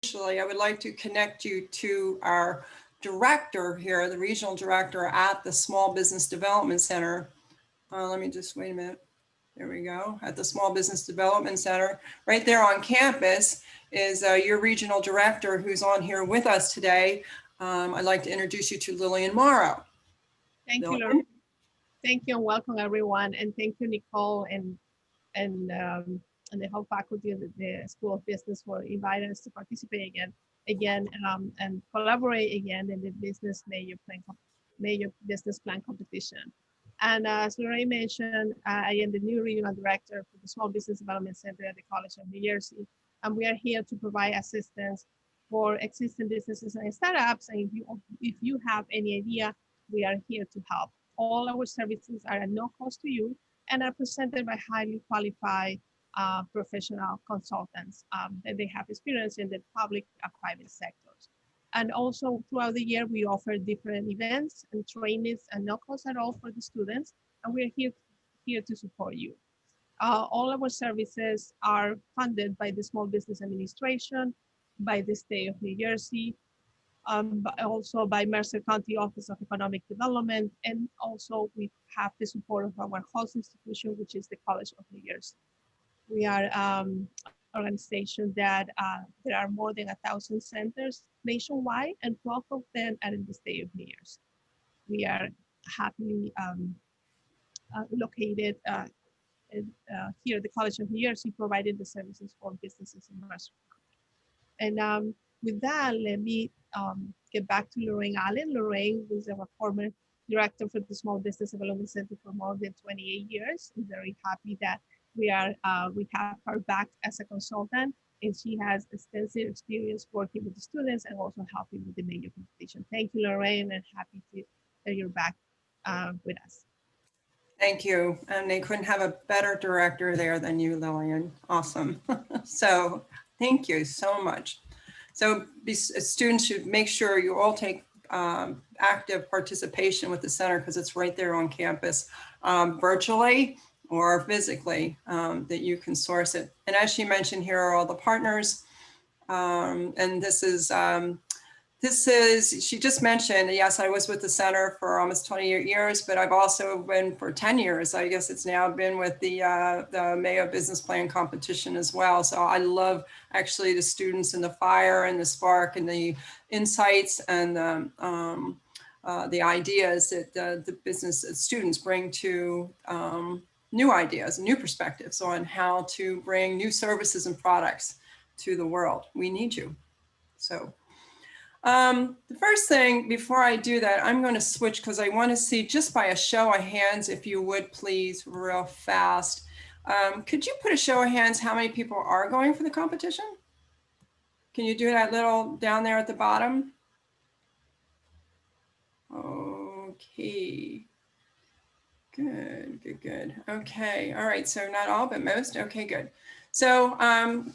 I would like to connect you to our director here, the regional director at the Small Business Development Center. Let me just wait a minute. There we go. At the Small Business Development Center, right there on campus, is your regional director who's on here with us today. I'd like to introduce you to Lillian Morrow. Thank you, Lillian? Lorraine. Thank you and welcome everyone. And thank you, Nicole and and the whole faculty of the School of Business for inviting us to participate and collaborate again in the business major business plan competition. And as Lorraine mentioned, I am the new regional director for the Small Business Development Center at the College of New Jersey, and we are here to provide assistance for existing businesses and startups. And if you have any idea, we are here to help. All our services are at no cost to you and are presented by highly qualified professional consultants that they have experience in the public and private sectors. And also throughout the year, we offer different events and trainings and no cost at all for the students. And we're here to support you. All our services are funded by the Small Business Administration, by the state of New Jersey, but also by Mercer County Office of Economic Development. And also we have the support of our host institution, which is the College of New Jersey. We are organization that there are more than 1,000 centers nationwide, and 12 of them are in the state of New Jersey. We are happily located here at the College of New Jersey, providing the services for businesses in Mercer. And with that, let me get back to Lorraine Allen. Lorraine was our former director for the Small Business Development Center for more than 28 years. I'm very happy that we have her back as a consultant, and she has extensive experience working with the students and also helping with the major competition. Thank you, Lorraine, and happy that you're back with us. Thank you. And they couldn't have a better director there than you, Lillian. Awesome. So thank you so much. So students should make sure you all take active participation with the center because it's right there on campus, virtually or physically, that you can source it. And as she mentioned, here are all the partners. And this is, she just mentioned, yes, I was with the center for almost 28 years, but I've also been for 10 years. I guess it's now been with the Mayo Business Plan competition as well. So I love actually the students and the fire and the spark and the insights and the ideas that the business students bring to new ideas, new perspectives on how to bring new services and products to the world. We need you. So the first thing before I do that, I'm going to switch because I want to see just by a show of hands, if you would please, real fast. Could you put a show of hands how many people are going for the competition? Can you do that little down there at the bottom? Okay. Good. Okay, all right, so not all, but most, okay, good. So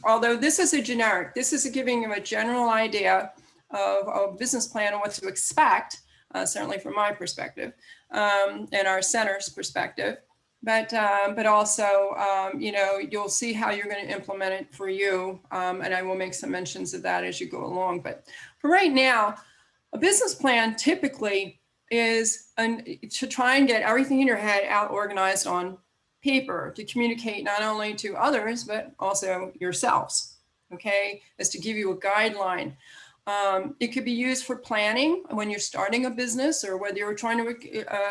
although this is a generic, this is giving you a general idea of a business plan and what to expect, certainly from my perspective, and our center's perspective, but also, you'll see how you're going to implement it for you, and I will make some mentions of that as you go along. But for right now, a business plan typically is to try and get everything in your head out organized on paper to communicate not only to others, but also yourselves, okay? Is to give you a guideline. It could be used for planning when you're starting a business or whether you're trying to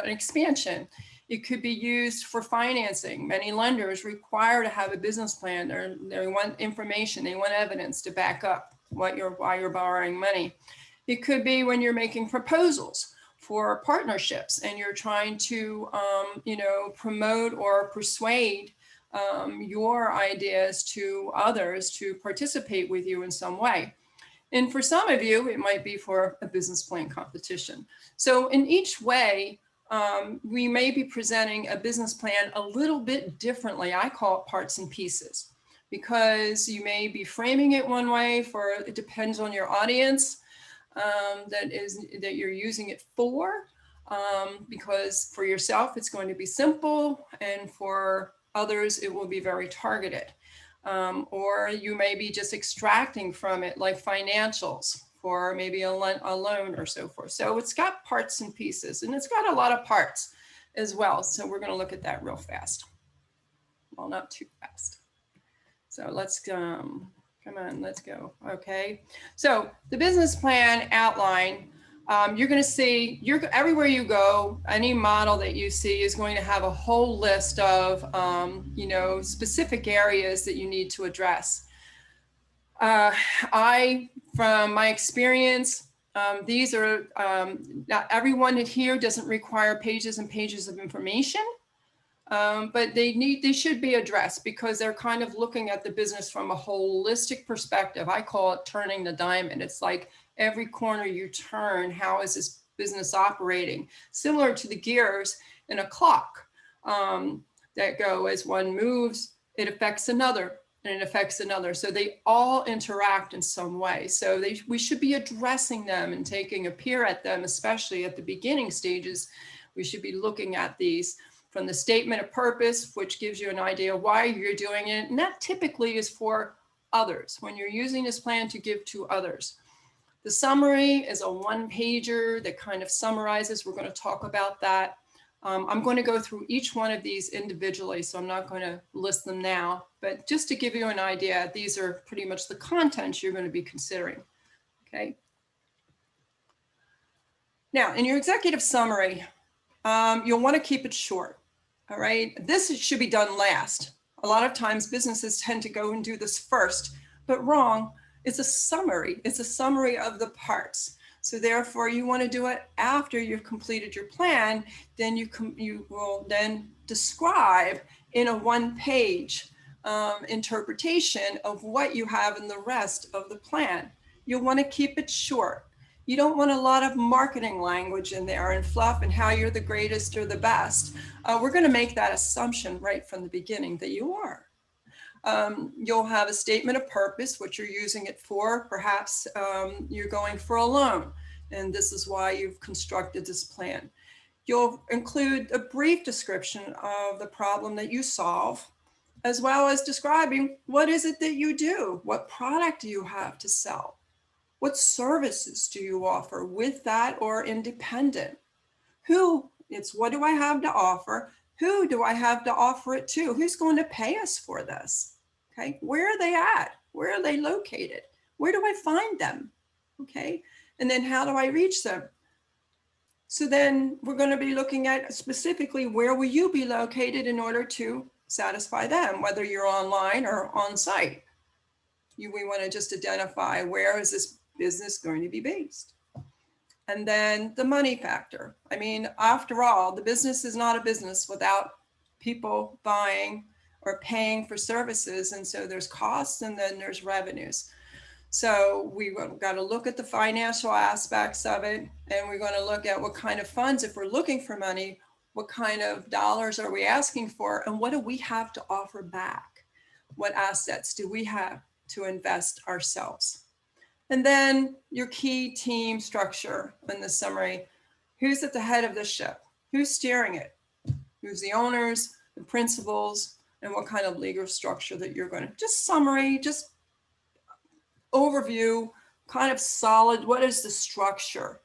an expansion. It could be used for financing. Many lenders require to have a business plan. They want information, they want evidence to back up why you're borrowing money. It could be when you're making proposals for partnerships and you're trying to, promote or persuade your ideas to others to participate with you in some way. And for some of you, it might be for a business plan competition. So in each way, we may be presenting a business plan a little bit differently. I call it parts and pieces because you may be framing it one way it depends on your audience. That you're using it for, because for yourself it's going to be simple and for others it will be very targeted. Or you may be just extracting from it like financials for maybe a loan or so forth. So it's got parts and pieces, and it's got a lot of parts as well. So we're going to look at that real fast. Well, not too fast. So let's come on, let's go. Okay. So the business plan outline, you're going to see, everywhere you go, any model that you see is going to have a whole list of, specific areas that you need to address. From my experience, these are, not everyone here doesn't require pages and pages of information. But they should be addressed because they're kind of looking at the business from a holistic perspective. I call it turning the diamond. It's like every corner you turn, how is this business operating? Similar to the gears in a clock that go as one moves, it affects another and it affects another. So they all interact in some way. So we should be addressing them and taking a peer at them, especially at the beginning stages. We should be looking at these from the statement of purpose, which gives you an idea why you're doing it. And that typically is for others, when you're using this plan to give to others. The summary is a one-pager that kind of summarizes. We're going to talk about that. I'm going to go through each one of these individually, so I'm not going to list them now. But just to give you an idea, these are pretty much the contents you're going to be considering. Okay. Now, in your executive summary, you'll want to keep it short. All right, this should be done last. A lot of times businesses tend to go and do this first, but wrong. It's a summary. It's a summary of the parts. So therefore you want to do it after you've completed your plan. Then you will then describe in a one-page interpretation of what you have in the rest of the plan. You'll want to keep it short. You don't want a lot of marketing language in there and fluff and how you're the greatest or the best. We're going to make that assumption right from the beginning that you are. You'll have a statement of purpose, what you're using it for. Perhaps you're going for a loan, and this is why you've constructed this plan. You'll include a brief description of the problem that you solve, as well as describing what is it that you do, what product do you have to sell. What services do you offer with that or independent? What do I have to offer? Who do I have to offer it to? Who's going to pay us for this? Okay, where are they at? Where are they located? Where do I find them? Okay, and then how do I reach them? So then we're going to be looking at specifically where will you be located in order to satisfy them, whether you're online or on site. We want to just identify where is this business going to be based. And then the money factor. I mean, after all, the business is not a business without people buying or paying for services. And so there's costs and then there's revenues. So we've got to look at the financial aspects of it. And we're going to look at what kind of funds, if we're looking for money, what kind of dollars are we asking for? And what do we have to offer back? What assets do we have to invest ourselves? And then your key team structure in the summary. Who's at the head of the ship? Who's steering it? Who's the owners, the principals, and what kind of legal structure that you're going to, just summary, just overview, kind of solid, what is the structure,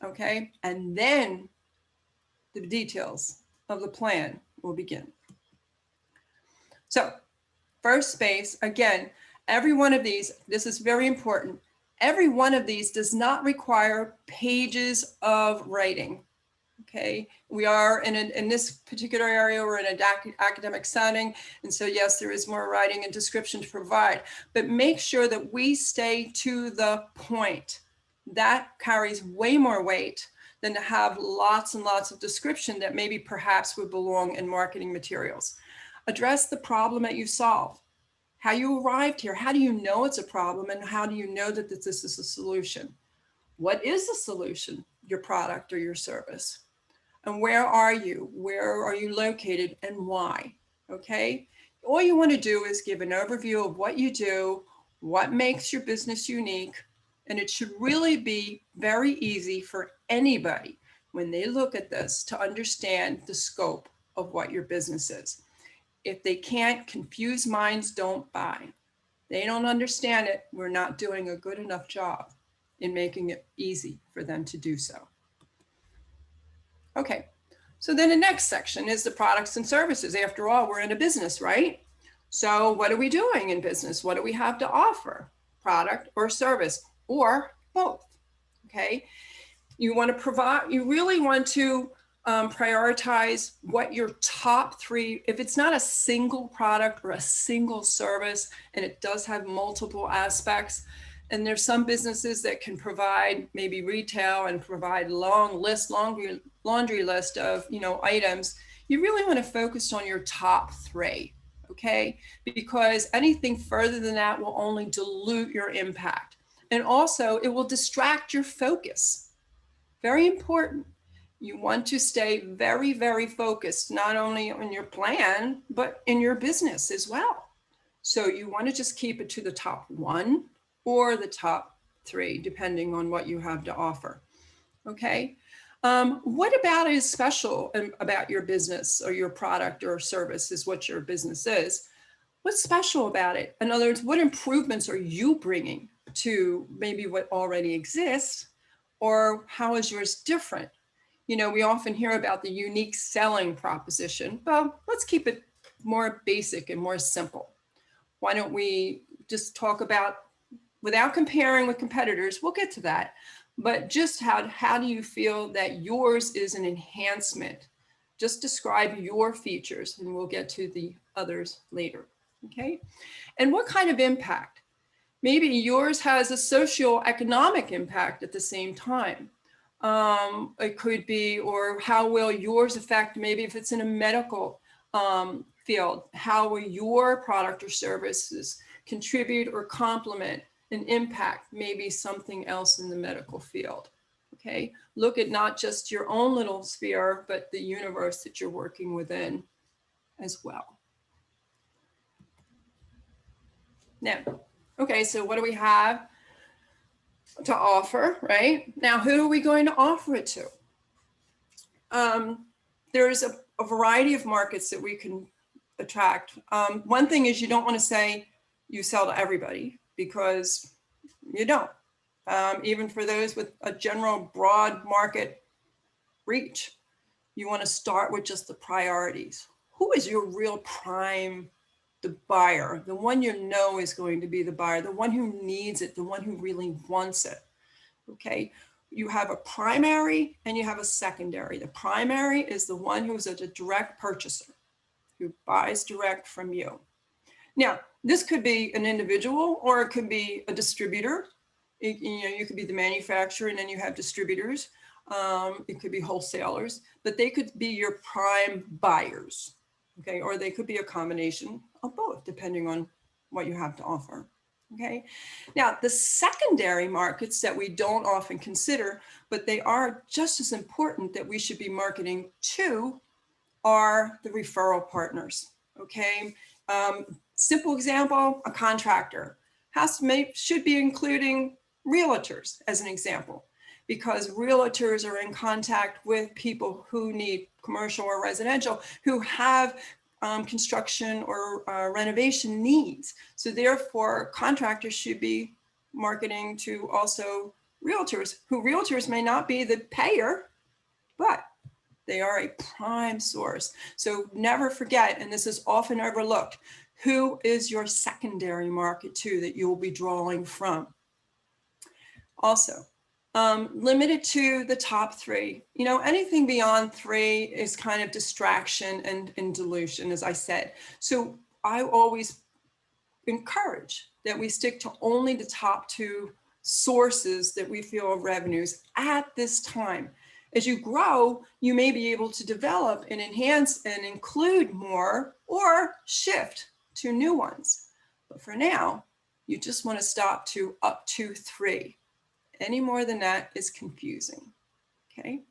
okay? And then the details of the plan will begin. So first space, again, every one of these, this is very important. Every one of these does not require pages of writing, okay? We are in this particular area, we're in an academic setting. And so yes, there is more writing and description to provide, but make sure that we stay to the point. That carries way more weight than to have lots and lots of description that maybe perhaps would belong in marketing materials. Address the problem that you solve. How you arrived here, how do you know it's a problem, and how do you know that this is a solution? What is the solution? Your product or your service? And where are you? Where are you located and why? Okay? All you want to do is give an overview of what you do, what makes your business unique, and it should really be very easy for anybody when they look at this to understand the scope of what your business is. If they can't, confused minds don't buy. They don't understand it. We're not doing a good enough job in making it easy for them to do so. Okay, so then the next section is the products and services. After all, we're in a business, right? So what are we doing in business? What do we have to offer? Product or service or both, okay? You want to provide, you really want to prioritize what your top three, if it's not a single product or a single service, and it does have multiple aspects, and there's some businesses that can provide maybe retail and provide laundry list of, you know, items. You really want to focus on your top three, okay? Because anything further than that will only dilute your impact. And also it will distract your focus. Very important. You want to stay very, very focused, not only on your plan, but in your business as well. So you want to just keep it to the top one or the top three, depending on what you have to offer. Okay. What about is special about your business or your product or service is what your business is? What's special about it? In other words, what improvements are you bringing to maybe what already exists, or how is yours different? You know, we often hear about the unique selling proposition. Well, let's keep it more basic and more simple. Why don't we just talk about, without comparing with competitors, we'll get to that, but just how do you feel that yours is an enhancement? Just describe your features and we'll get to the others later, okay? And what kind of impact? Maybe yours has a socio-economic impact at the same time. It could be, or how will yours affect, maybe if it's in a medical field, how will your product or services contribute or complement and impact maybe something else in the medical field? Okay, look at not just your own little sphere, but the universe that you're working within as well. Now, okay, so what do we have to offer, right? Now, who are we going to offer it to? There's a variety of markets that we can attract. One thing is you don't want to say you sell to everybody, because you don't. Even for those with a general broad market reach, you want to start with just the priorities. Who is your real prime, the buyer, the one you know is going to be the buyer, the one who needs it, the one who really wants it, okay? You have a primary and you have a secondary. The primary is the one who's a direct purchaser, who buys direct from you. Now, this could be an individual or it could be a distributor. You could be the manufacturer and then you have distributors. It could be wholesalers, but they could be your prime buyers, okay? Or they could be a combination of both, depending on what you have to offer, okay? Now, the secondary markets that we don't often consider, but they are just as important that we should be marketing to, are the referral partners, okay? Simple example, a contractor should be including realtors as an example, because realtors are in contact with people who need commercial or residential, who have construction or renovation needs. So therefore, contractors should be marketing to also realtors, who realtors may not be the payer, but they are a prime source. So never forget, and this is often overlooked, who is your secondary market too that you will be drawing from. Also, limited to the top three. You know, anything beyond three is kind of distraction and dilution, as I said. So I always encourage that we stick to only the top two sources that we feel of revenues at this time. As you grow, you may be able to develop and enhance and include more or shift to new ones. But for now, you just want to stop to up to three. Any more than that is confusing, okay?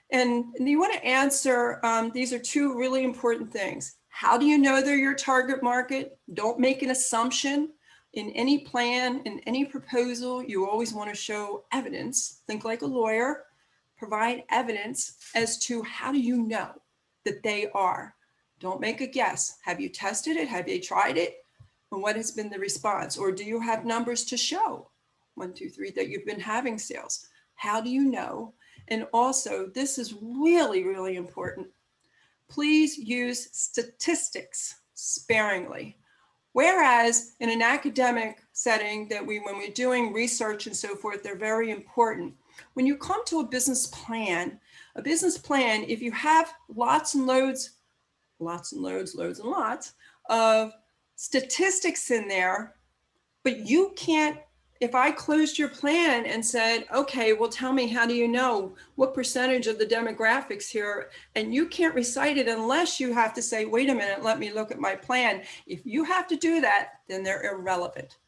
And you want to answer, these are two really important things. How do you know they're your target market? Don't make an assumption. In any plan, in any proposal, you always want to show evidence. Think like a lawyer. Provide evidence as to how do you know that they are Don't make a guess. Have you tested it? Have you tried it? And what has been the response? Or do you have numbers to show, 1, 2, 3, that you've been having sales? How do you know? And also, this is really, really important. Please use statistics sparingly. Whereas in an academic setting that when we're doing research and so forth, they're very important. When you come to a business plan, if you have lots and loads and lots of statistics in there, but you can't, if I closed your plan and said, okay, well, tell me, how do you know what percentage of the demographics here? And you can't recite it unless you have to say, wait a minute, let me look at my plan. If you have to do that, then they're irrelevant.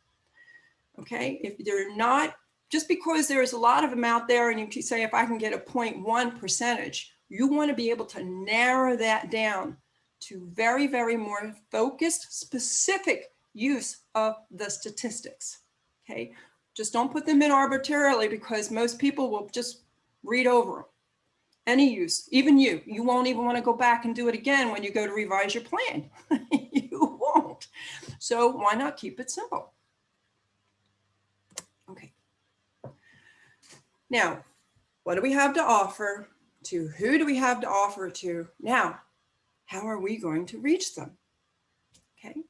Okay, if they're not, just because there's a lot of them out there and you say, if I can get a 0.1 percentage, you want to be able to narrow that down to very, very more focused, specific use of the statistics. Okay, just don't put them in arbitrarily, because most people will just read over them. Any use, even you won't even want to go back and do it again when you go to revise your plan. You won't. So why not keep it simple? Okay. Now, what do we have to offer? To who do we have to offer to? Now, how are we going to reach them? Okay.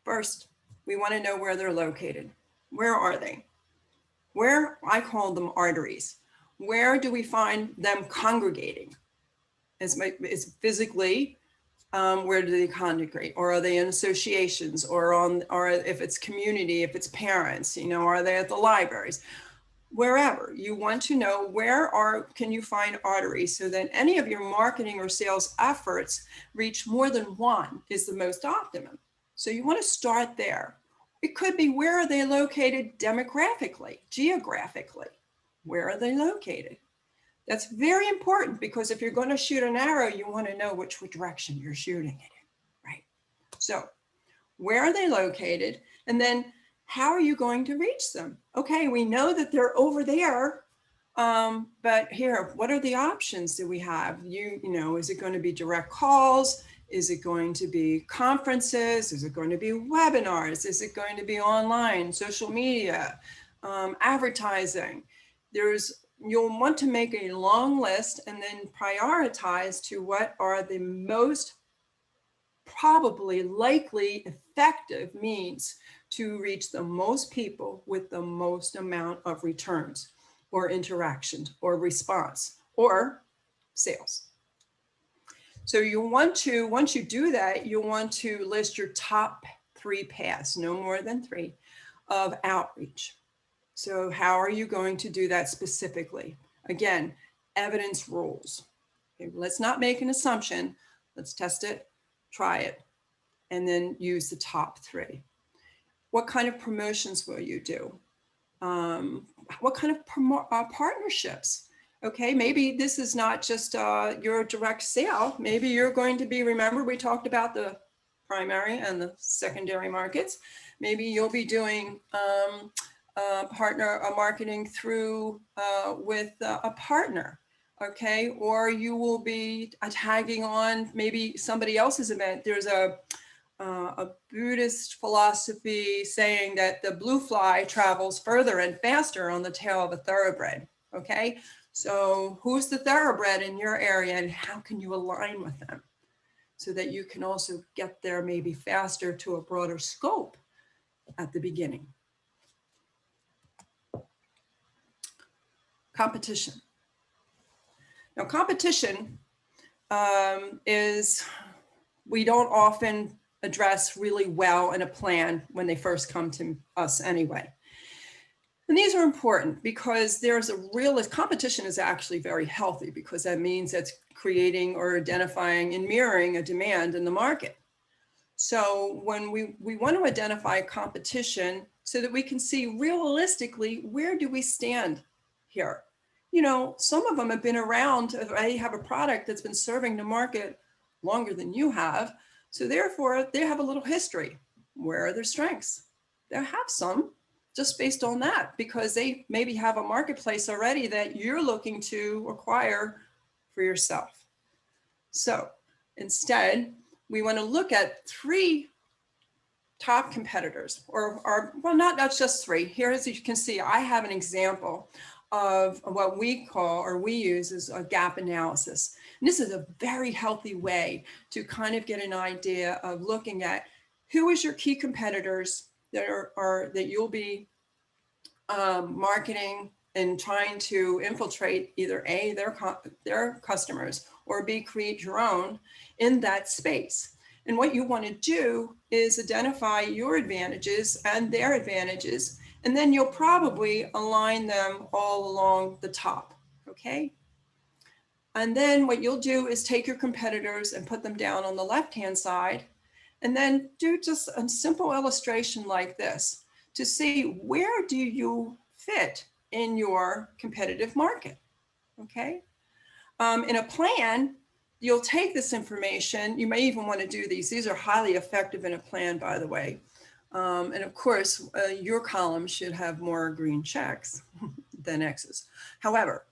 First, we want to know where they're located. Where are they? Where, I call them arteries. Where do we find them congregating? Is physically, where do they congregate? Or are they in associations, or if it's community, if it's parents, are they at the libraries? Wherever. You want to know can you find arteries, so that any of your marketing or sales efforts reach more than one is the most optimum. So you want to start there. It could be, where are they located demographically, geographically? Where are they located? That's very important, because if you're going to shoot an arrow, you want to know which direction you're shooting it in, right? So where are they located? And then how are you going to reach them? Okay, we know that they're over there, but here, what are the options that we have? Is it going to be direct calls? Is it going to be conferences? Is it going to be webinars? Is it going to be online, social media, advertising? You'll want to make a long list and then prioritize to what are the most probably likely effective means to reach the most people with the most amount of returns or interactions or response or sales. So you want to, once you do that, you want to list your top 3 paths, no more than 3, of outreach. So how are you going to do that specifically? Again, evidence rules. Okay, let's not make an assumption. Let's test it, try it, and then use the top 3. What kind of promotions will you do? What kind of partnerships? Okay, maybe this is not just your direct sale. Maybe you're going to be, remember we talked about the primary and the secondary markets. Maybe you'll be doing marketing through with a partner. Okay, or you will be tagging on maybe somebody else's event. There's a Buddhist philosophy saying that the blue fly travels further and faster on the tail of a thoroughbred. Okay, so who's the thoroughbred in your area, and how can you align with them so that you can also get there maybe faster to a broader scope at the beginning? Competition. Now, competition we don't often address really well in a plan when they first come to us anyway. And these are important because there's a competition is actually very healthy, because that means it's creating or identifying and mirroring a demand in the market. So when we want to identify competition so that we can see realistically, where do we stand here? Some of them have been around. They have a product that's been serving the market longer than you have. So therefore, they have a little history. Where are their strengths? They have some, just based on that, because they maybe have a marketplace already that you're looking to acquire for yourself. So instead, we want to look at 3 top competitors, or well, not just 3. Here, as you can see, I have an example of what we call, or we use, as a gap analysis. And this is a very healthy way to kind of get an idea of looking at who is your key competitors that are that you'll be marketing and trying to infiltrate, either A, their customers, or B, create your own in that space. And what you want to do is identify your advantages and their advantages, and then you'll probably align them all along the top, okay? And then what you'll do is take your competitors and put them down on the left-hand side, and then do just a simple illustration like this to see where do you fit in your competitive market, okay? In a plan, you'll take this information. You may even want to do these. These are highly effective in a plan, by the way. And of course, your column should have more green checks than X's. However,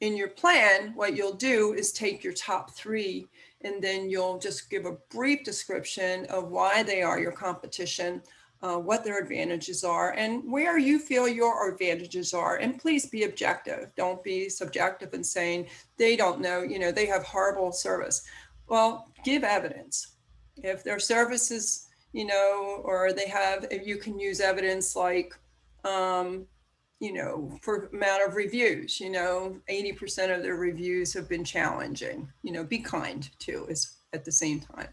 in your plan, what you'll do is take your top 3, and then you'll just give a brief description of why they are your competition, what their advantages are, and where you feel your advantages are. And please be objective. Don't be subjective and saying they don't know, they have horrible service. Well, give evidence. If their service is, or they have, if you can use evidence like, for amount of reviews, 80% of their reviews have been challenging, be kind too, is at the same time.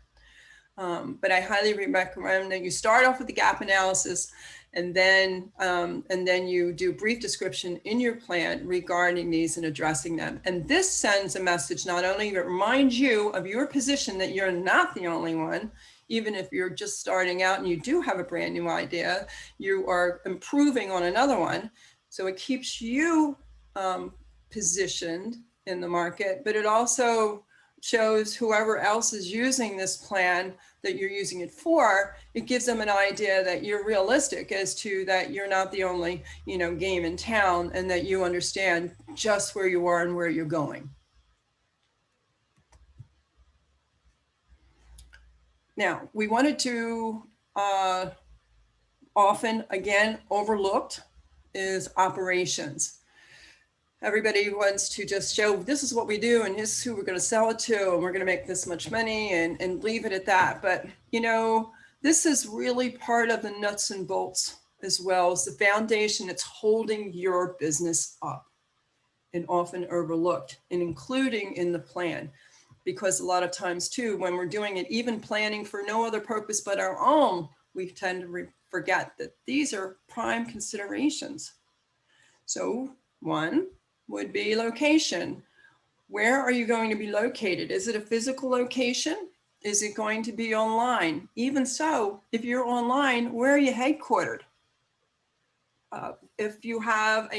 But I highly recommend that you start off with the gap analysis, and then you do a brief description in your plan regarding these and addressing them. And this sends a message, not only that reminds you of your position that you're not the only one, even if you're just starting out and you do have a brand new idea, you are improving on another one. So it keeps you positioned in the market, but it also shows whoever else is using this plan that you're using it for, it gives them an idea that you're realistic as to that you're not the only, game in town, and that you understand just where you are and where you're going. Now, we wanted to often, again, overlooked is operations. Everybody wants to just show this is what we do and this is who we're going to sell it to and we're going to make this much money and leave it at that. But, this is really part of the nuts and bolts as well as the foundation that's holding your business up, and often overlooked, and including in the plan. Because a lot of times too, when we're doing it, even planning for no other purpose but our own, we tend to forget that these are prime considerations. So 1 would be location. Where are you going to be located? Is it a physical location? Is it going to be online? Even so, if you're online, where are you headquartered? If you have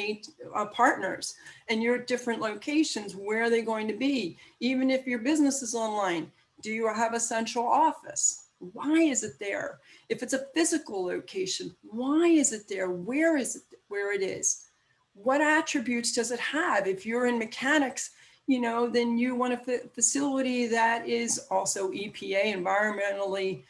partners and you're at different locations, where are they going to be? Even if your business is online, do you have a central office? Why is it there? If it's a physical location, why is it there? Where is it where it is? What attributes does it have? If you're in mechanics, then you want a facility that is also EPA, environmentally,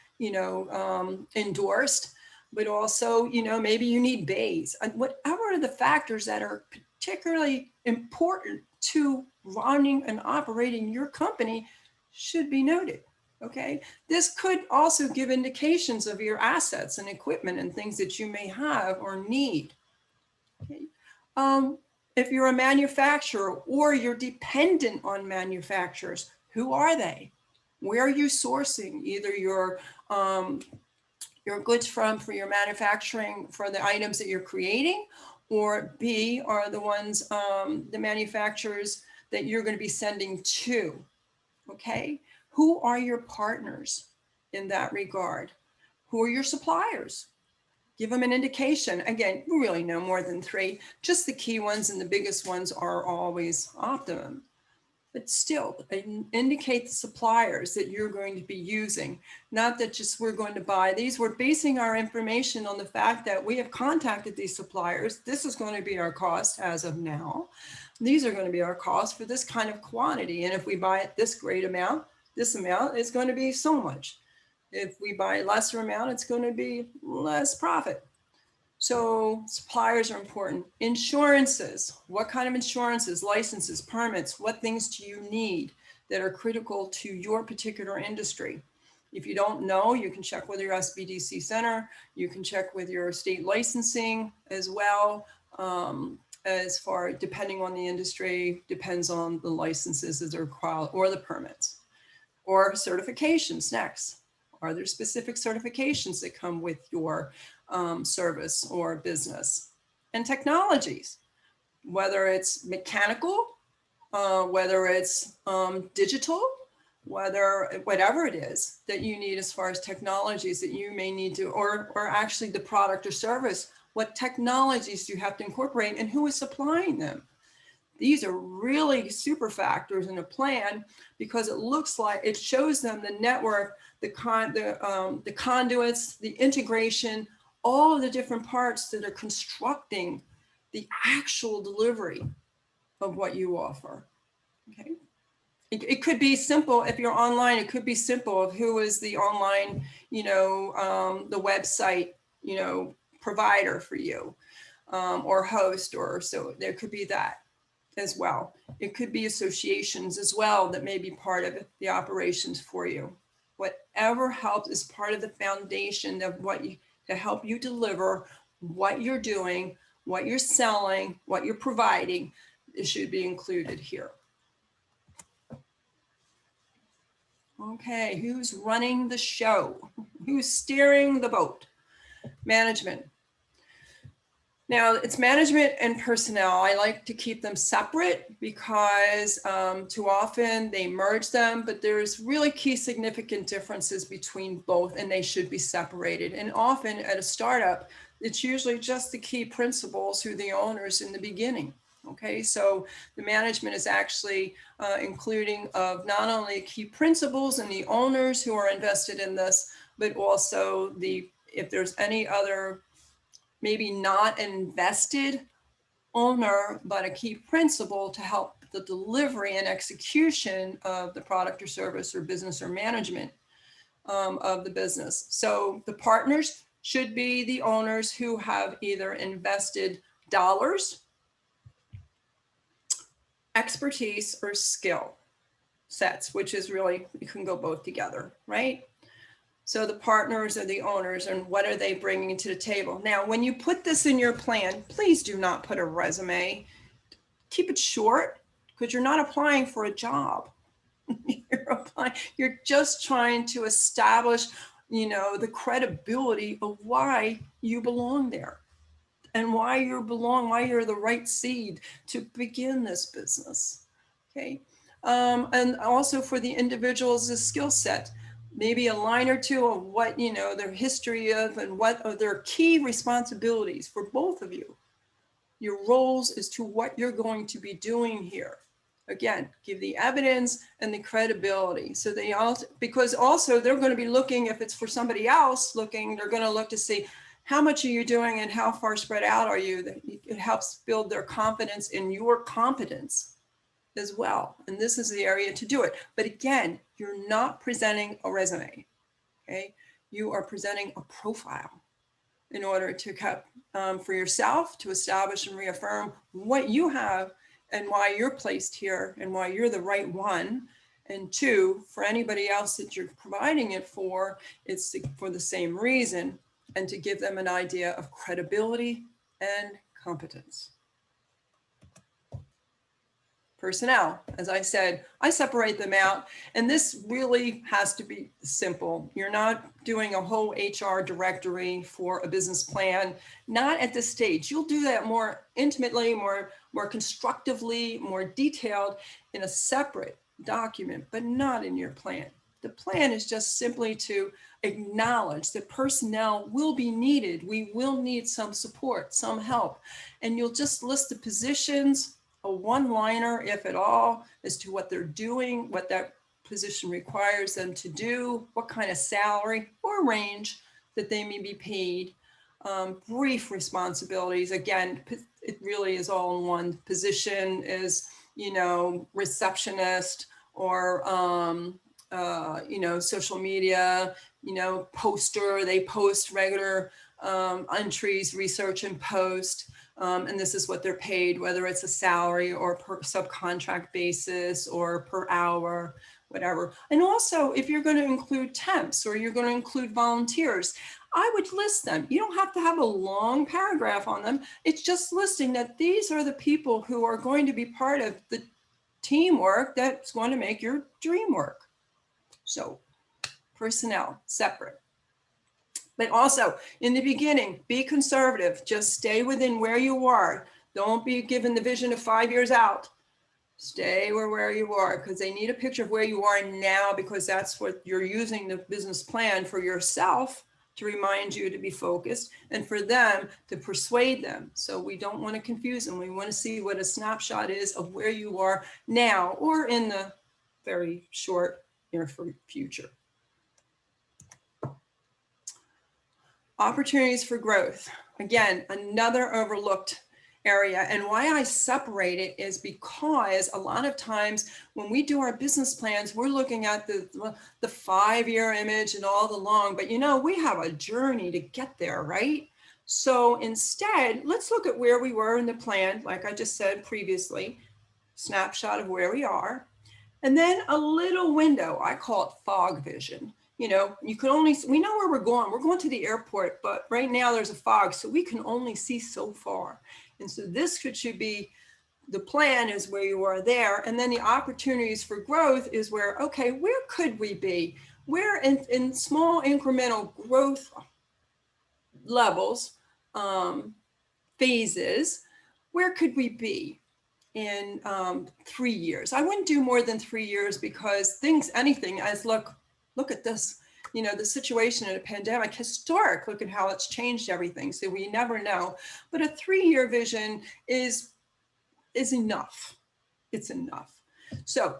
endorsed, but also, maybe you need bays. Whatever are the factors that are particularly important to running and operating your company should be noted, okay? This could also give indications of your assets and equipment and things that you may have or need, okay? If you're a manufacturer or you're dependent on manufacturers, who are they? Where are you sourcing either your goods from for your manufacturing for the items that you're creating, or B are the ones, the manufacturers that you're going to be sending to, okay? Who are your partners in that regard? Who are your suppliers? Give them an indication. Again, really no more than 3. Just the key ones and the biggest ones are always optimum. But still, indicate the suppliers that you're going to be using. Not that just we're going to buy these. We're basing our information on the fact that we have contacted these suppliers. This is going to be our cost as of now. These are going to be our costs for this kind of quantity. And if we buy at this great amount, this amount, it's going to be so much. If we buy a lesser amount, it's going to be less profit. So suppliers are important. Insurances, what kind of insurances, licenses, permits, what things do you need that are critical to your particular industry? If you don't know, you can check with your SBDC center. You can check with your state licensing as well. As far, depending on the industry, depends on the licenses that are required or the permits. Or certifications next. Are there specific certifications that come with your service or business? And technologies, whether it's mechanical, whether it's digital, whatever it is that you need as far as technologies that you may need to, or actually the product or service, what technologies do you have to incorporate and who is supplying them? These are really super factors in a plan because it looks like it shows them the network, the conduits, the integration, all of the different parts that are constructing the actual delivery of what you offer. Okay. It could be simple if you're online. It could be simple of who is the online, the website, provider for you, or host, or so there could be that as well. It could be associations as well that may be part of the operations for you. Whatever helps is part of the foundation of to help you deliver what you're doing, what you're selling, what you're providing. It should be included here. Okay, who's running the show? Who's steering the boat? Management. Now, it's management and personnel. I like to keep them separate because too often they merge them, but there's really key significant differences between both, and they should be separated. And often at a startup, it's usually just the key principals who are the owners in the beginning. Okay, so the management is actually including of not only key principals and the owners who are invested in this, but also if there's any other maybe not an invested owner, but a key principal to help the delivery and execution of the product or service or business or management of the business. So the partners should be the owners who have either invested dollars, expertise, or skill sets, which is really, you can go both together, right? So the partners are the owners, and what are they bringing to the table? Now, when you put this in your plan, please do not put a resume. Keep it short, because you're not applying for a job. You're just trying to establish, the credibility of why you belong there and why you're the right seed to begin this business. Okay. And also for the individuals, the skill set. Maybe a line or two of what, their history of and what are their key responsibilities for both of you. Your roles as to what you're going to be doing here. Again, give the evidence and the credibility. So they also, because also they're going to be looking, if it's for somebody else they're going to look to see how much are you doing and how far spread out are you. It helps build their confidence in your competence as well. And this is the area to do it. But again, you're not presenting a resume, okay? You are presenting a profile in order to for yourself to establish and reaffirm what you have and why you're placed here and why you're the right one. And two, for anybody else that you're providing it for, it's for the same reason, and to give them an idea of credibility and competence. Personnel, as I said, I separate them out, and this really has to be simple. You're not doing a whole HR directory for a business plan, not at this stage. You'll do that more intimately, more constructively, more detailed in a separate document, but not in your plan. The plan is just simply to acknowledge that personnel will be needed. We will need some support, some help, and you'll just list the positions, a one-liner, if at all, as to what they're doing, what that position requires them to do, what kind of salary or range that they may be paid, brief responsibilities. Again, it really is all in one. Position is, receptionist or social media, poster, they post regular entries, research and post. And this is what they're paid, whether it's a salary or per subcontract basis or per hour, whatever. And also, if you're going to include temps or you're going to include volunteers, I would list them. You don't have to have a long paragraph on them. It's just listing that these are the people who are going to be part of the teamwork that's going to make your dream work. So personnel, separate. But also in the beginning, be conservative. Just stay within where you are. Don't be given the vision of 5 years out. Stay where you are, because they need a picture of where you are now, because that's what you're using the business plan for yourself to remind you to be focused, and for them to persuade them. So we don't want to confuse them. We want to see what a snapshot is of where you are now or in the very short near future. Opportunities for growth. Again, another overlooked area. And why I separate it is because a lot of times when we do our business plans, we're looking at the 5-year image and all the long, but we have a journey to get there, right? So instead, let's look at where we were in the plan, like I just said previously, snapshot of where we are, and then a little window. I call it fog vision. We know where we're going. We're going to the airport, but right now there's a fog, so we can only see so far. And so this should be, the plan is where you are there. And then the opportunities for growth is where, okay, where could we be? Where in small incremental growth levels, phases, where could we be in 3 years? I wouldn't do more than 3 years, because anything as look at this, the situation in a pandemic, historic, look at how it's changed everything. So we never know, but a 3-year vision is enough. It's enough. So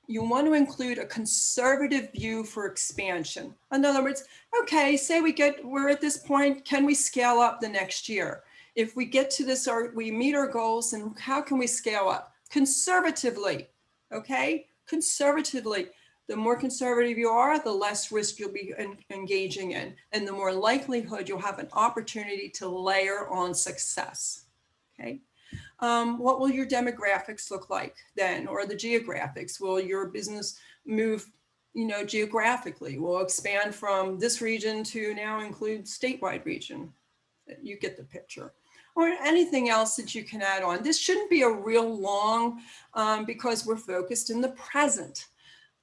you want to include a conservative view for expansion. In other words, okay, say we're at this point, can we scale up the next year? If we get to this, or we meet our goals, and how can we scale up? Conservatively, okay? Conservatively. The more conservative you are, the less risk you'll be engaging in, and the more likelihood you'll have an opportunity to layer on success, okay? What will your demographics look like then, or the geographics? Will your business move, geographically? Will expand from this region to now include statewide region? You get the picture. Or anything else that you can add on. This shouldn't be a real long, because we're focused in the present.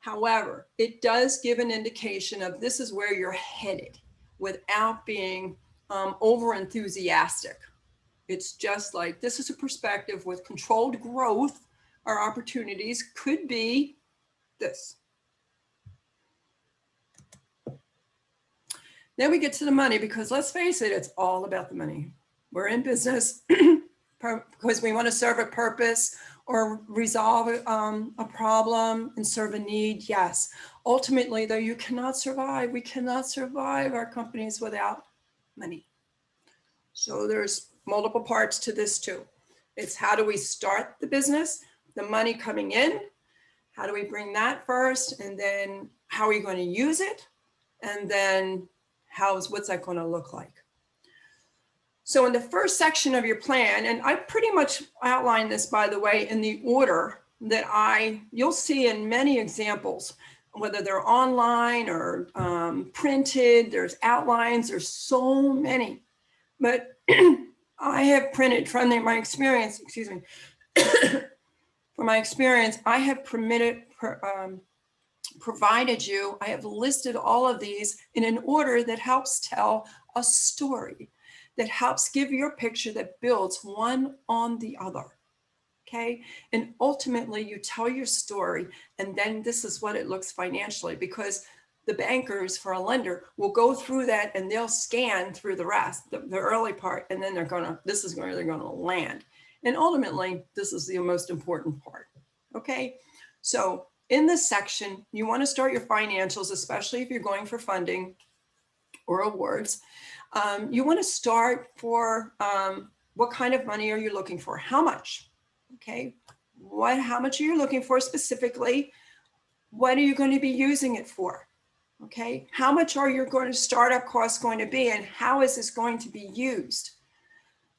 However, it does give an indication of this is where you're headed without being over enthusiastic. It's just like, this is a perspective with controlled growth. Our opportunities could be this. Then we get to the money, because let's face it, it's all about the money. We're in business because we want to serve a purpose or resolve a problem and serve a need. Yes. Ultimately, though, you cannot survive. We cannot survive our companies without money. So there's multiple parts to this too. It's how do we start the business, the money coming in, how do we bring that first, and then how are we going to use it, and then what's that going to look like? So in the first section of your plan, and I pretty much outlined this, by the way, in the order that you'll see in many examples, whether they're online or printed, there's outlines, there's so many. But I have printed from my experience, from my experience, I have provided you, I have listed all of these in an order that helps tell a story, that helps give your picture, that builds one on the other, okay? And ultimately you tell your story, and then this is what it looks financially, because the bankers for a lender will go through that and they'll scan through the rest, the early part, and then they're gonna land. And ultimately, this is the most important part, okay? So in this section, you wanna start your financials, especially if you're going for funding or awards. You wanna start for what kind of money are you looking for? How much, okay? How much are you looking for specifically? What are you going to be using it for? Okay, how much are your startup costs going to be, and how is this going to be used?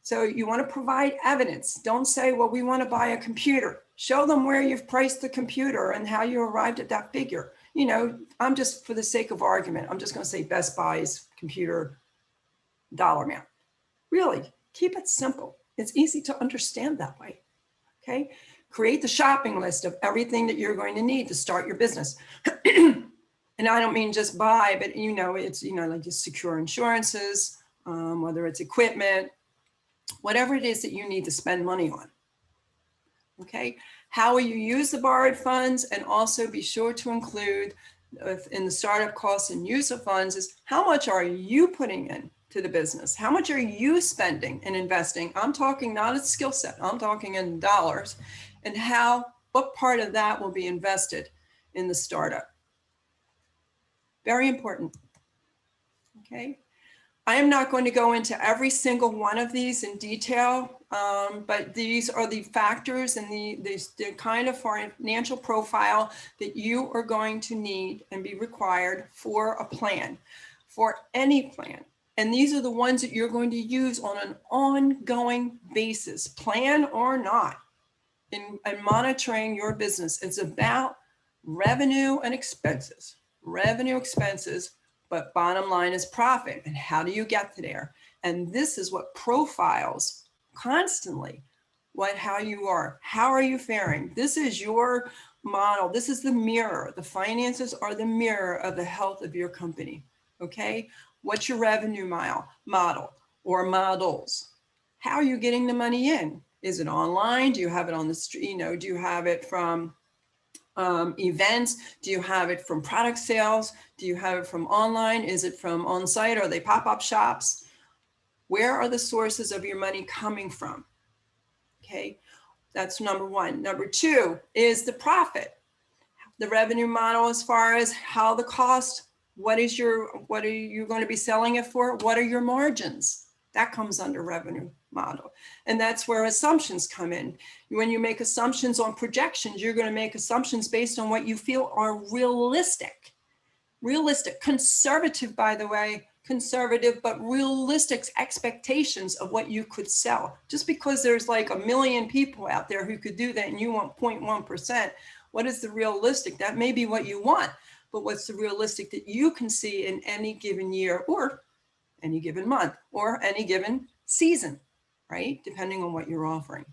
So you want to provide evidence. Don't say, well, we want to buy a computer. Show them where you've priced the computer and how you arrived at that figure. You know, I'm just, for the sake of argument, I'm just going to say Best Buy's computer dollar amount. Really, keep it simple. It's easy to understand that way. Okay, create the shopping list of everything that you're going to need to start your business. And I don't mean just buy, but you know, it's, you know, like just secure insurances, whether it's equipment, whatever it is that you need to spend money on. Okay, how will you use the borrowed funds? And also be sure to include in the startup costs and use of funds is how much are you putting in to the business? How much are you spending and investing? I'm talking not a skill set, I'm talking in dollars, and what part of that will be invested in the startup. Very important. Okay. I am not going to go into every single one of these in detail, but these are the factors and the kind of financial profile that you are going to need and be required for a plan, for any plan. And these are the ones that you're going to use on an ongoing basis, plan or not, in monitoring your business. It's about revenue and expenses, but bottom line is profit. And how do you get to there? And this is what profiles constantly how you are. How are you faring? This is your model. This is the mirror. The finances are the mirror of the health of your company. Okay. What's your revenue model or models? How are you getting the money in? Is it online? Do you have it on the street? You know, do you have it from events? Do you have it from product sales? Do you have it from online? Is it from on-site? Are they pop-up shops? Where are the sources of your money coming from? Okay, that's number one. Number two is the profit. The revenue model as far as how the cost, what are you going to be selling it for? What are your margins? That comes under revenue model. And that's where assumptions come in. When you make assumptions on projections, you're going to make assumptions based on what you feel are realistic. Conservative, by the way, conservative, but realistic expectations of what you could sell. Just because there's like 1 million people out there who could do that and you want 0.1%, what is the realistic? That may be what you want, but what's the realistic that you can see in any given year or any given month or any given season, right? Depending on what you're offering.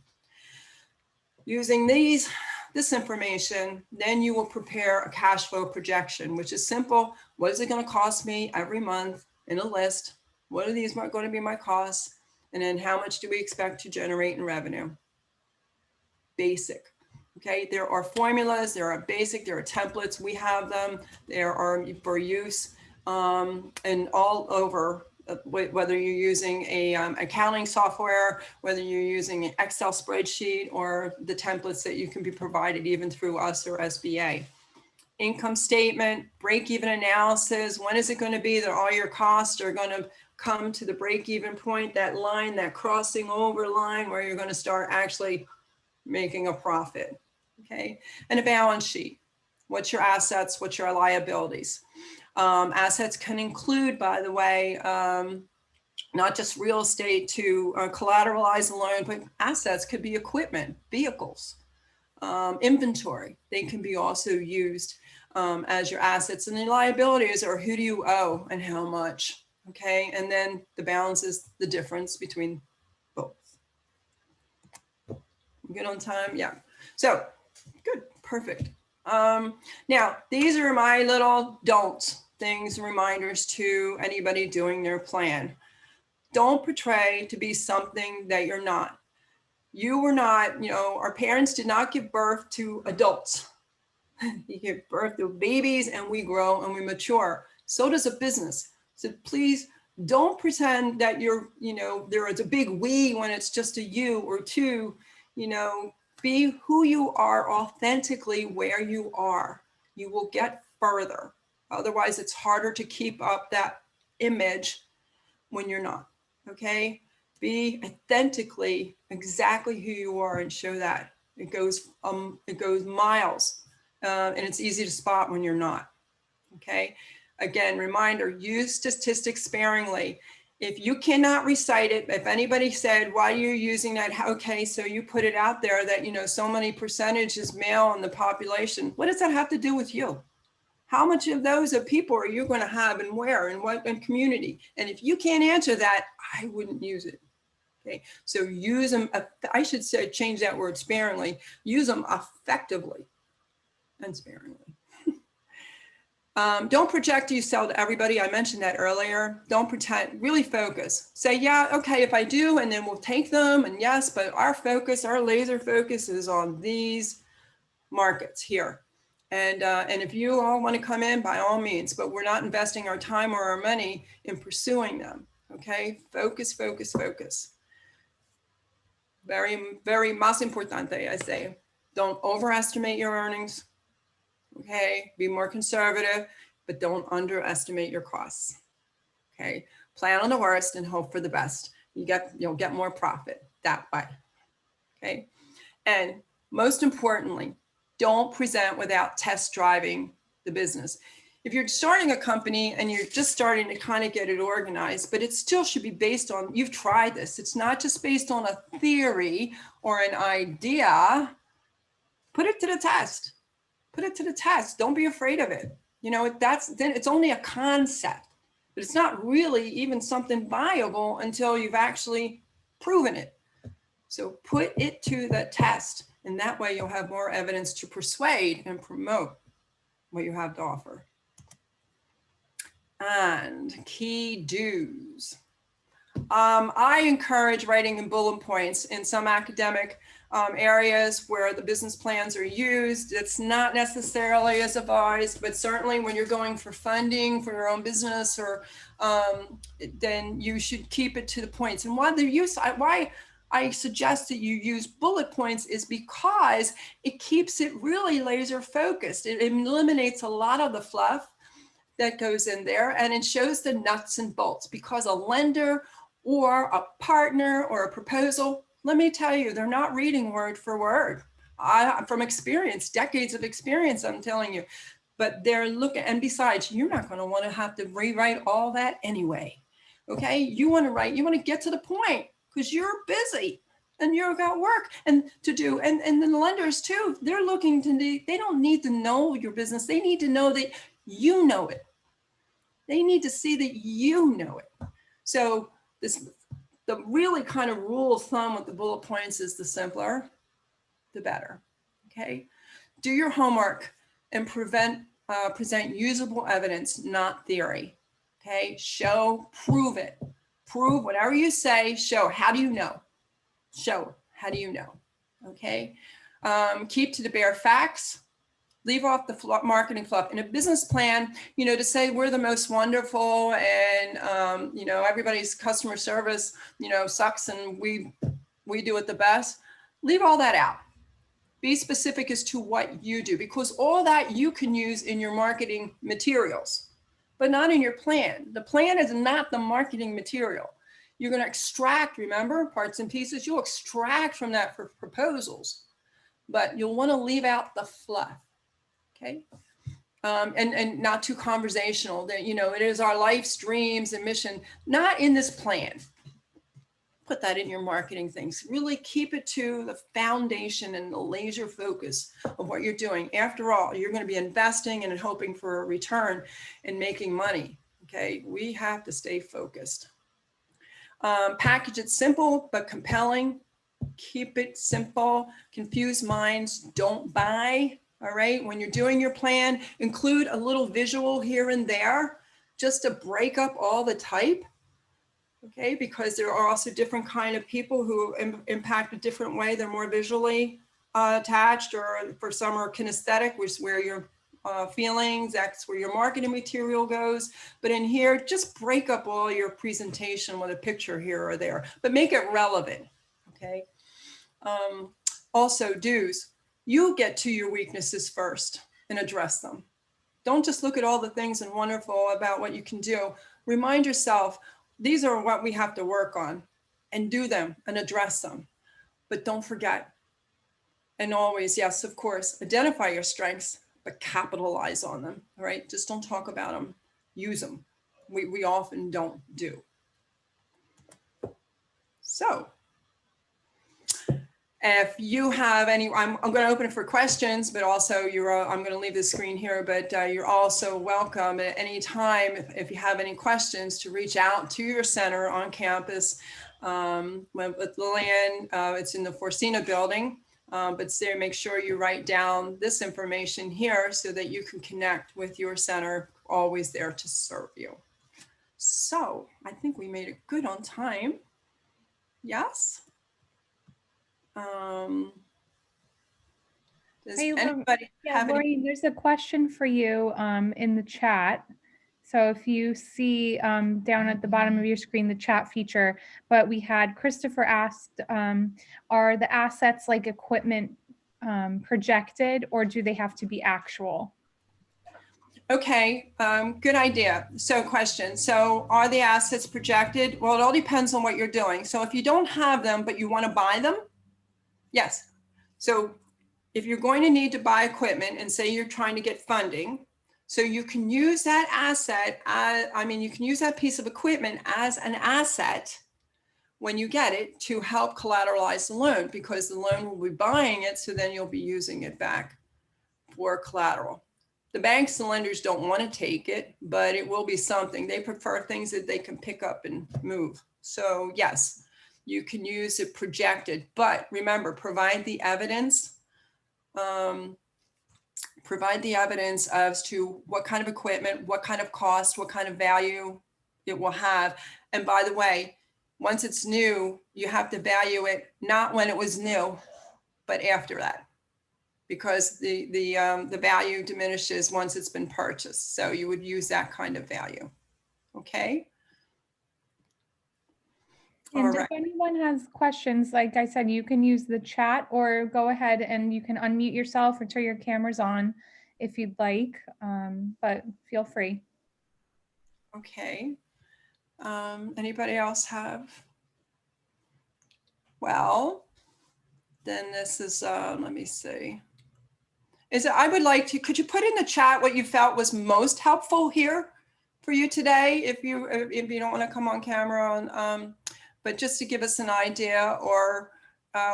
Using this information, then you will prepare a cash flow projection, which is simple. What is it going to cost me every month in a list? What are these going to be my costs? And then how much do we expect to generate in revenue? Basic. Okay, there are formulas, there are basic, there are templates. We have them. There are for use and all over. Whether you're using a accounting software, whether you're using an Excel spreadsheet, or the templates that you can be provided even through us or SBA. Income statement, break-even analysis. When is it going to be that all your costs are going to come to the break-even point, that line, that crossing over line where you're going to start actually making a profit? Okay, and a balance sheet. What's your assets? What's your liabilities? Assets can include, by the way, not just real estate to collateralize the loan, but assets could be equipment, vehicles, inventory. They can be also used as your assets. And the liabilities are who do you owe and how much, okay? And then the balance is the difference between both. Good on time? Yeah. So, good, perfect. Now, these are my little don'ts. Things, reminders to anybody doing their plan. Don't portray to be something that you're not. You were not, you know, our parents did not give birth to adults. You give birth to babies and we grow and we mature. So does a business. So please don't pretend that you're, you know, there is a big we when it's just a you or two, you know, be who you are authentically where you are. You will get further. Otherwise, it's harder to keep up that image when you're not, okay? Be authentically exactly who you are and show that. It goes miles and it's easy to spot when you're not. Okay. Again, reminder, use statistics sparingly. If you cannot recite it, if anybody said, why are you using that? Okay, so you put it out there that, you know, so many percentage is male in the population. What does that have to do with you? How much of those of people are you going to have and where and what and community? And if you can't answer that, I wouldn't use it. Okay, so use them. I should say, change that word sparingly. Use them effectively and sparingly. Don't project you sell to everybody. I mentioned that earlier. Don't pretend, really focus. Say, yeah, okay, if I do, and then we'll take them. And yes, but our focus, our laser focus is on these markets here. And if you all want to come in, by all means, but we're not investing our time or our money in pursuing them. Okay, focus, focus, focus. Very, very más importante, I say. Don't overestimate your earnings. Okay, be more conservative, but don't underestimate your costs. Okay, plan on the worst and hope for the best. You'll get more profit that way. Okay, and most importantly, don't present without test driving the business. If you're starting a company and you're just starting to kind of get it organized, but it still should be based on, you've tried this. It's not just based on a theory or an idea. Put it to the test. Put it to the test. Don't be afraid of it. You know, then it's only a concept, but it's not really even something viable until you've actually proven it. So put it to the test, and that way you'll have more evidence to persuade and promote what you have to offer. And key do's. I encourage writing in bullet points in some academic areas where the business plans are used. It's not necessarily as advised, but certainly when you're going for funding for your own business, or then you should keep it to the points. And why I suggest that you use bullet points is because it keeps it really laser focused. It eliminates a lot of the fluff that goes in there, and it shows the nuts and bolts, because a lender or a partner or a proposal, let me tell you, they're not reading word for word. From experience, decades of experience, I'm telling you, but they're looking, and besides, you're not going to want to have to rewrite all that anyway. Okay, you want to get to the point, because you're busy and you've got work and to do. And then the lenders too, they're looking to, they don't need to know your business. They need to know that you know it. They need to see that you know it. So the really kind of rule of thumb with the bullet points is the simpler, the better. Okay, do your homework and present usable evidence, not theory. Okay, prove it. Prove whatever you say, show. How do you know? Show. How do you know? Okay, keep to the bare facts. Leave off the marketing fluff. In a business plan, you know, to say we're the most wonderful and, you know, everybody's customer service, you know, sucks and we do it the best. Leave all that out. Be specific as to what you do, because all that you can use in your marketing materials, but not in your plan. The plan is not the marketing material. You're going to extract, remember, parts and pieces. You'll extract from that for proposals, but you'll want to leave out the fluff. Okay. And not too conversational, that, you know, it is our life's dreams and mission, not in this plan. Put that in your marketing things. Really keep it to the foundation and the laser focus of what you're doing. After all, you're going to be investing and hoping for a return and making money. Okay. We have to stay focused. Package it simple but compelling. Keep it simple. Confused minds don't buy. All right, when you're doing your plan, include a little visual here and there just to break up all the type. Okay, because there are also different kind of people who impact a different way. They're more visually attached, or for some are kinesthetic, which is where your feelings, that's where your marketing material goes. But in here, just break up all your presentation with a picture here or there, but make it relevant. Okay. Also, do's. You get to your weaknesses first and address them. Don't just look at all the things and wonderful about what you can do. Remind yourself, these are what we have to work on, and do them and address them. But don't forget, and always, yes, of course, identify your strengths, but capitalize on them, all right? Just don't talk about them, use them. We often don't do. So if you have any, I'm going to open it for questions, but also I'm going to leave the screen here, but you're also welcome at any time, if you have any questions, to reach out to your center on campus. With Lillian, it's in the Forcina building, but there, make sure you write down this information here so that you can connect with your center, always there to serve you. So I think we made it good on time. Yes. Does Hey, anybody have any? Lorraine, there's a question for you in the chat. So if you see down at the bottom of your screen, the chat feature, but we had Christopher asked, are the assets like equipment projected, or do they have to be actual? Okay, good idea. So question, so are the assets projected? Well, it all depends on what you're doing. So if you don't have them, but you want to buy them, yes. So if you're going to need to buy equipment and say you're trying to get funding, so you can use that asset, you can use that piece of equipment as an asset when you get it to help collateralize the loan, because the loan will be buying it, so then you'll be using it back for collateral. The banks and lenders don't want to take it, but it will be something. They prefer things that they can pick up and move. So yes, you can use it projected, but remember, provide the evidence. Provide the evidence as to what kind of equipment, what kind of cost, what kind of value it will have. And by the way, once it's new, you have to value it not when it was new, but after that, because the value diminishes once it's been purchased. So you would use that kind of value. Okay. And All if right. anyone has questions, like I said, you can use the chat or go ahead and you can unmute yourself or turn your cameras on if you'd like, but feel free. Okay. Anybody else have? Well, then this is, let me see. I would like to, could you put in the chat what you felt was most helpful here for you today? If you don't want to come on camera, but just to give us an idea, or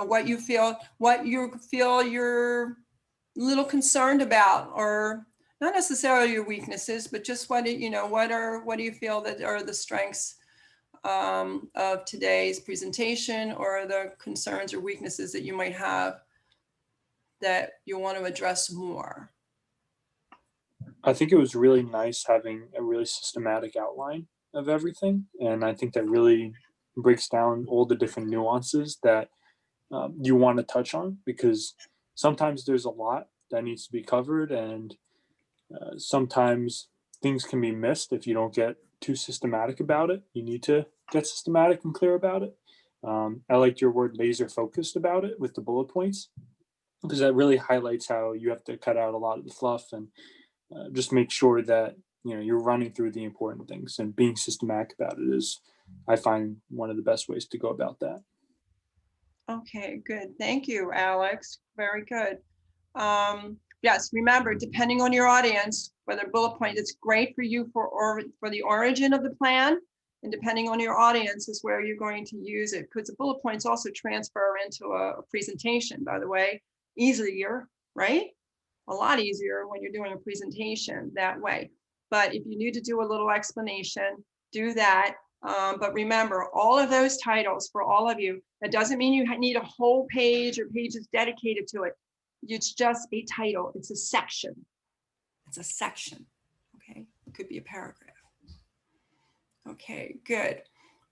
what you feel you're a little concerned about, or not necessarily your weaknesses, but just what do you feel that are the strengths of today's presentation, or the concerns or weaknesses that you might have that you want to address more? I think it was really nice having a really systematic outline of everything. And I think that really breaks down all the different nuances that you want to touch on, because sometimes there's a lot that needs to be covered, and sometimes things can be missed if you don't get too systematic about it. You need to get systematic and clear about it. I liked your word laser focused about it with the bullet points, because that really highlights how you have to cut out a lot of the fluff and just make sure that you're running through the important things, and being systematic about it is, I find, one of the best ways to go about that. Okay, good. Thank you, Alex. Very good. Yes, remember, depending on your audience, whether bullet point, it's great for you for the origin of the plan, and depending on your audience is where you're going to use it, because the bullet points also transfer into a presentation, by the way, easier, right? A lot easier when you're doing a presentation that way. But if you need to do a little explanation, do that. But remember, all of those titles for all of you, that doesn't mean you need a whole page or pages dedicated to it. It's just a title. It's a section. It's a section. Okay. It could be a paragraph. Okay, good.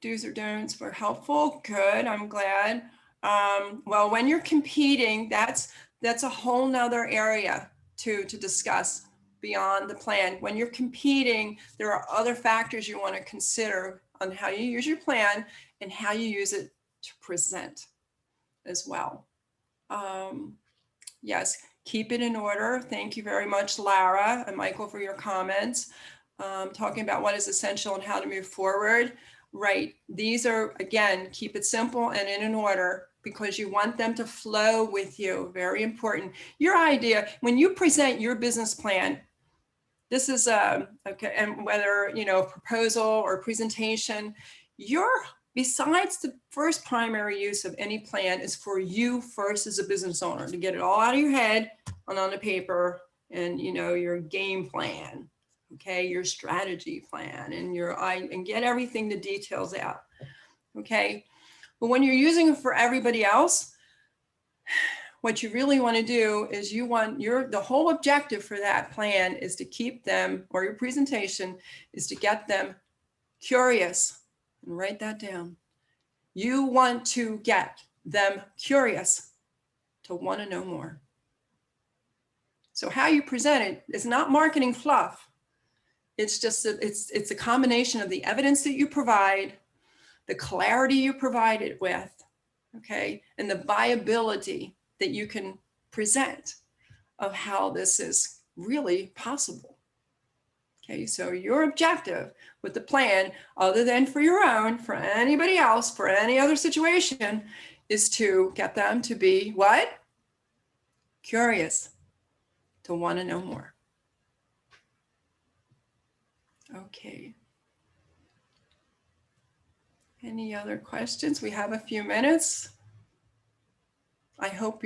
Do's or don'ts were helpful. Good. I'm glad. Well, when you're competing, that's a whole nother area to discuss beyond the plan. When you're competing, there are other factors you want to consider on how you use your plan and how you use it to present as well. Yes, keep it in order. Thank you very much, Lara and Michael, for your comments. Talking about what is essential and how to move forward. Right. These are, again, keep it simple and in an order. because you want them to flow with you. Very important. Your idea, when you present your business plan, this is okay, and whether, you know, proposal or presentation, besides the first primary use of any plan is for you first as a business owner to get it all out of your head and on the paper, and, you know, your game plan, okay, your strategy plan, and get everything, the details out, okay. But when you're using it for everybody else, what you really want to do is the whole objective for that plan is to keep them, or your presentation is to get them curious. And write that down. You want to get them curious to want to know more. So how you present it is not marketing fluff. It's just it's a combination of the evidence that you provide, the clarity you provide it with, okay, and the viability that you can present of how this is really possible. Okay, so your objective with the plan, other than for your own, for anybody else, for any other situation, is to get them to be what? Curious, to want to know more. Okay. Any other questions? We have a few minutes. I hope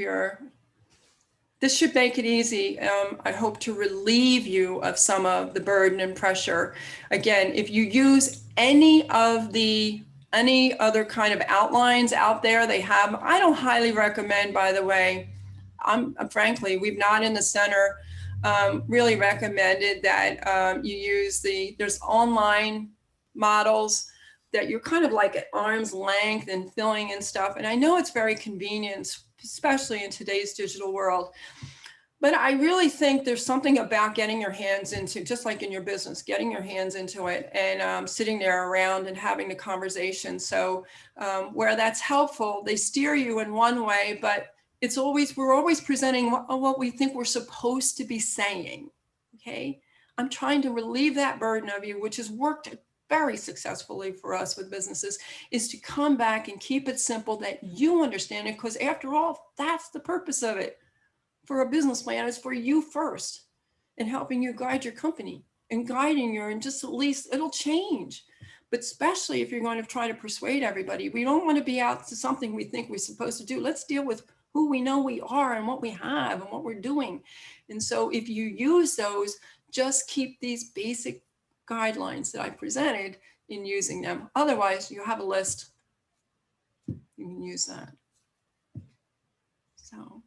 this should make it easy. I hope to relieve you of some of the burden and pressure. Again, if you use any other kind of outlines out there, I don't highly recommend, by the way, frankly, we've not in the center really recommended that you use there's online models that you're kind of like at arm's length and filling in stuff. And I know it's very convenient, especially in today's digital world. But I really think there's something about getting your hands into, just like in your business, getting your hands into it and sitting there around and having the conversation. So where that's helpful, they steer you in one way, but we're always presenting what we think we're supposed to be saying, okay? I'm trying to relieve that burden of you, which has worked very successfully for us with businesses, is to come back and keep it simple that you understand it, because after all, that's the purpose of it. For a business plan is for you first, and helping you guide your company and guiding you, and just at least it'll change. But especially if you're going to try to persuade everybody, we don't want to be out to something we think we're supposed to do. Let's deal with who we know we are and what we have and what we're doing. And so if you use those, just keep these basic guidelines that I presented in using them. Otherwise, you have a list. You can use that. So,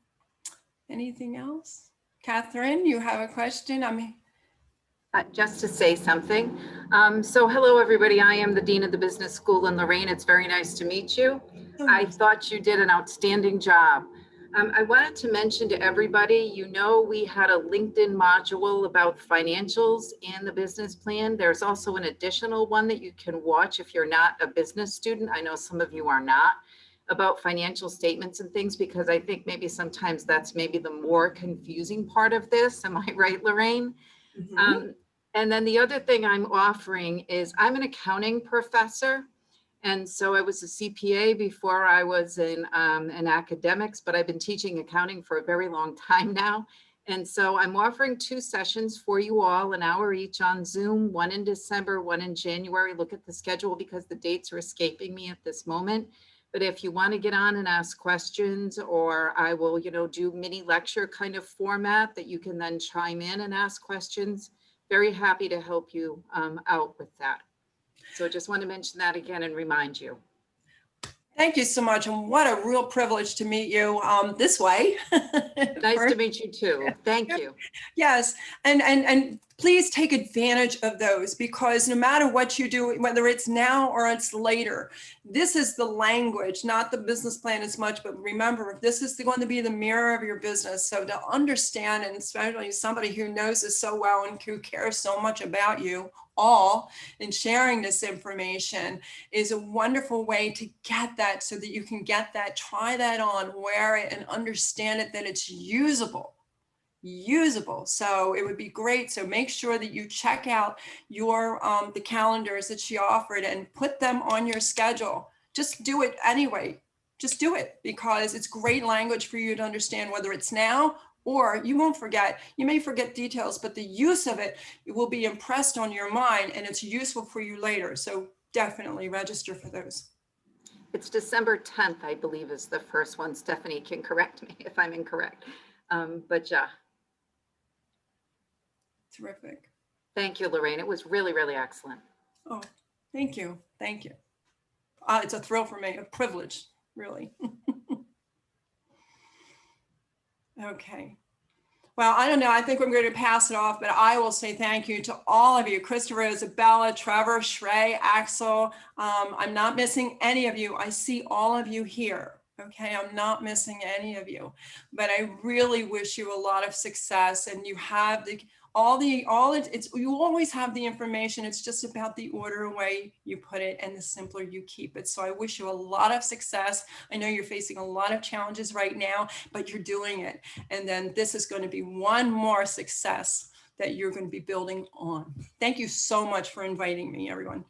anything else? Catherine, you have a question? Just to say something. So hello, everybody. I am the Dean of the Business School in Lorraine. It's very nice to meet you. I thought you did an outstanding job. I wanted to mention to everybody, you know, we had a LinkedIn module about financials and the business plan. There's also an additional one that you can watch if you're not a business student. I know some of you are not, about financial statements and things, because I think maybe sometimes that's maybe the more confusing part of this. Am I right, Lorraine? Mm-hmm. And then the other thing I'm offering is I'm an accounting professor. And so I was a CPA before I was in academics, but I've been teaching accounting for a very long time now. And so I'm offering 2 sessions for you all, an hour each on Zoom, one in December, one in January. Look at the schedule because the dates are escaping me at this moment. But if you want to get on and ask questions, or I will, you know, do mini lecture kind of format that you can then chime in and ask questions, very happy to help you out with that. So just want to mention that again and remind you. Thank you so much. And what a real privilege to meet you this way. Nice to meet you too. Thank you. Yes. And please take advantage of those, because no matter what you do, whether it's now or it's later, this is the language, not the business plan as much, but remember, this is going to be the mirror of your business. So to understand, and especially somebody who knows this so well and who cares so much about you all and sharing this information, is a wonderful way to get that, so that you can get that, try that on, wear it, and understand it, that it's usable. So it would be great. So make sure that you check out your the calendars that she offered and put them on your schedule. Just do it anyway. just do it, because it's great language for you to understand, whether it's now or you won't forget. You may forget details, but the use of it will be impressed on your mind and it's useful for you later. So definitely register for those. It's December 10th, I believe, is the first one. Stephanie can correct me if I'm incorrect. But yeah, Terrific. thank you, Lorraine. It was really, really excellent. Oh, thank you. Thank you. It's a thrill for me, a privilege, really. Okay. Well, I don't know. I think I'm going to pass it off, but I will say thank you to all of you, Christopher, Isabella, Trevor, Shrey, Axel. I'm not missing any of you. I see all of you here. Okay, I'm not missing any of you, but I really wish you a lot of success, and you have the you always have the information. It's just about the order way you put it and the simpler you keep it. So I wish you a lot of success. I know you're facing a lot of challenges right now, but you're doing it. And then this is going to be one more success that you're going to be building on. Thank you so much for inviting me, everyone.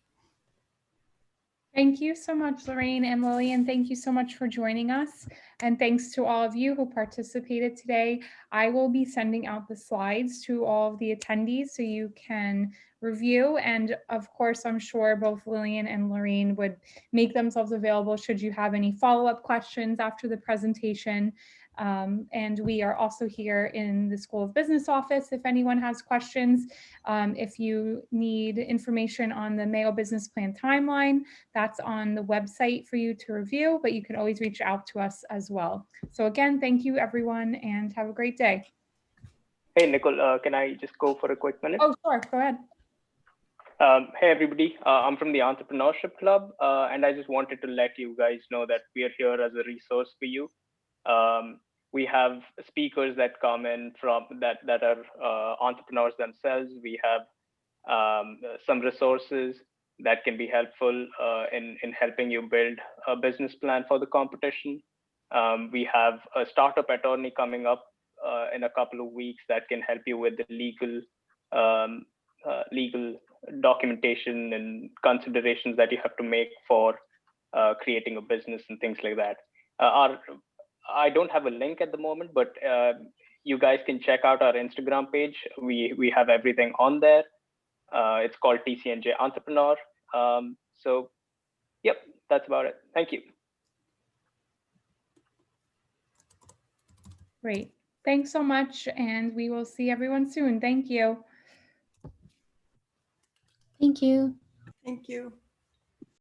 Thank you so much, Lorraine and Lillian. Thank you so much for joining us. And thanks to all of you who participated today. I will be sending out the slides to all of the attendees so you can review. And of course, I'm sure both Lillian and Lorraine would make themselves available should you have any follow-up questions after the presentation. And we are also here in the School of Business office if anyone has questions. If you need information on the Mayo Business Plan timeline, that's on the website for you to review, but you can always reach out to us as well. So again, thank you everyone and have a great day. Hey, Nicole, can I just go for a quick minute? Oh, sure, go ahead. Hey, everybody. I'm from the Entrepreneurship Club, and I just wanted to let you guys know that we are here as a resource for you. We have speakers that come in from that are entrepreneurs themselves. We have some resources that can be helpful in helping you build a business plan for the competition. We have a startup attorney coming up in a couple of weeks that can help you with the legal documentation and considerations that you have to make for creating a business and things like that. I don't have a link at the moment, but you guys can check out our Instagram page. We have everything on there. It's called TCNJ Entrepreneur. So, yep, that's about it. Thank you. Great. Thanks so much. And we will see everyone soon. Thank you. Thank you. Thank you.